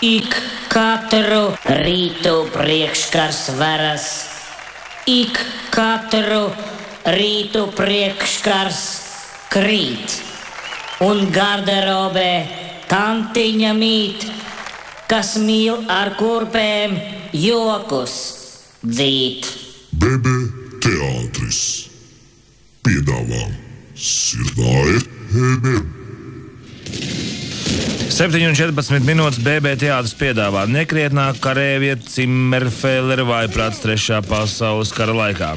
Ik katru rītu priekškars veras, ik katru rītu priekškars krīt, un garderobē tantiņa mīt, kas mīl ar kurpēm jokus dzīt. BB teātris piedāvā Sirdā Hēbe. 7:14 minūtes BB teātris piedāvā nekrietnāk karēvie Zimmerfēlera vājprāts 3. pasaules kara laikā.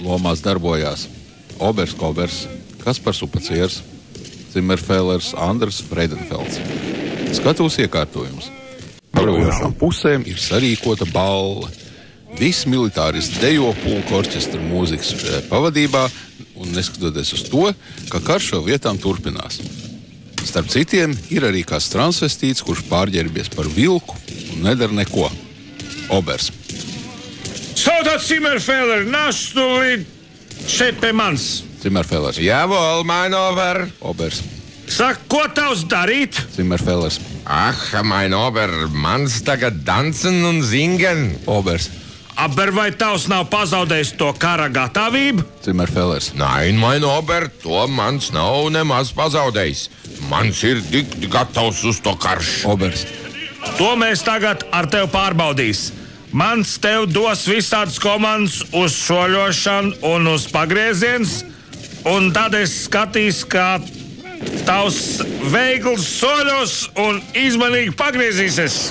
Lomās darbojās Obers Kobers, Kaspars Upacieris, Zimmerfēlers, Andrs Freidenfelds. Skatuves iekārtojums. Karojošām pusēm ir sarīkota balla. Visi militāristi dejo pulka orķestra mūzikas pavadībā un neskatoties uz to, ka karš šo vietām turpinās. Starp citiem ir arī kāds transvestīts, kurš pārģērbies par vilku un nedara neko. Obers. Sautat Zimmerfēler, nāstulīt šeit pie mans. Zimmerfēlers. Jawohl, mein Ober. Obers. Saka, ko tavs darīt? Zimmerfēlers. Ach, mein Ober, mans tagad dansen un singen. Obers. Aber vai tavs nav pazaudējis to kara gatavību? Zimmerfēlers. Nein, mein Ober, to mans nav nemaz pazaudējis. Mans ir tik gatavs uz to karš. Obers. To mēs tagad ar tevi pārbaudīs. Mans tev dos visādas komandas uz soļošanu un uz pagrieziens, un tad es skatīs, kā tavs veikls soļos un izmanīgi pagriezīsies.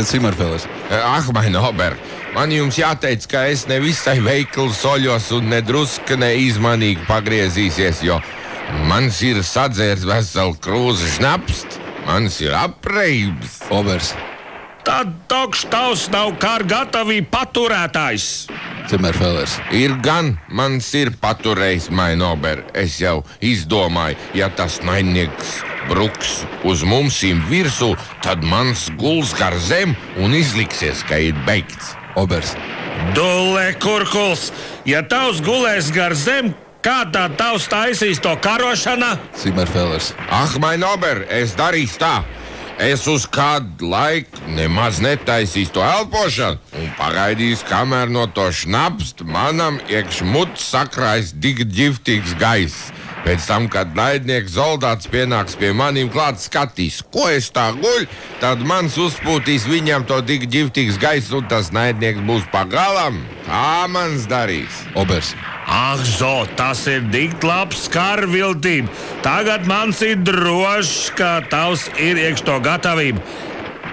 Zimmerfēlers. Ach, mein Ober, man jums jāteic, ka es ne visai veikli soļos un ne druska ne izmanīgi pagriezīsies, jo mans ir sadzērs veselu krūzi šnapst, mans ir apreibs. Obers. Tad tokš tavs nav kara gatavība paturētājs. Zimmerfēlers. Ir gan, mans ir paturējis, mein Ober. Es jau izdomāju, ja tas naidnieks bruks uz mums virsū, tad mans guls gar zem un izliksies, ka ir beigts. Obers. Dulle kurkuls, ja tavs gulēs gar zem, kā tā tavs taisīs to karošana? Zimmerfēlers. Ah, mein Ober, es darīšu tā. Es uz kādu laiku nemaz netaisīšu to elpošanu un pagaidīšu, kamēr no to šnapst manam iekš mutes sakrājas tik ģiftīgs gaiss. Pēc tam, kad naidnieks soldāts pienāks pie maniem klāt skatīs, ko es tā guļu, tad mans uzpūtīs viņam to tik ģiftīgs gaiss un tas naidnieks būs pagalam. Tā mans darīs. Obers. Ak, zo, tas ir dikt labs karvildība. Tagad mans ir drošs, ka tavs ir iekš to gatavību.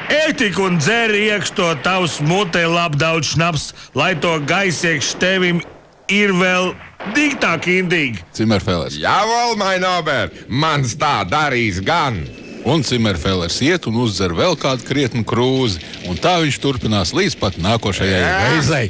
Ej tik un dzer iekš to tavs mutē labi daudz šnaps, lai to gaisa iekš tevim ir vēl diktāk indīgi. Zimmerfēlers. Jawohl, mein Ober, mans tā darīs gan. Un Zimmerfēlers iet un uzdzer vēl kādu krietnu krūzi, un tā viņš turpinās līdz pat nākošajai reizei.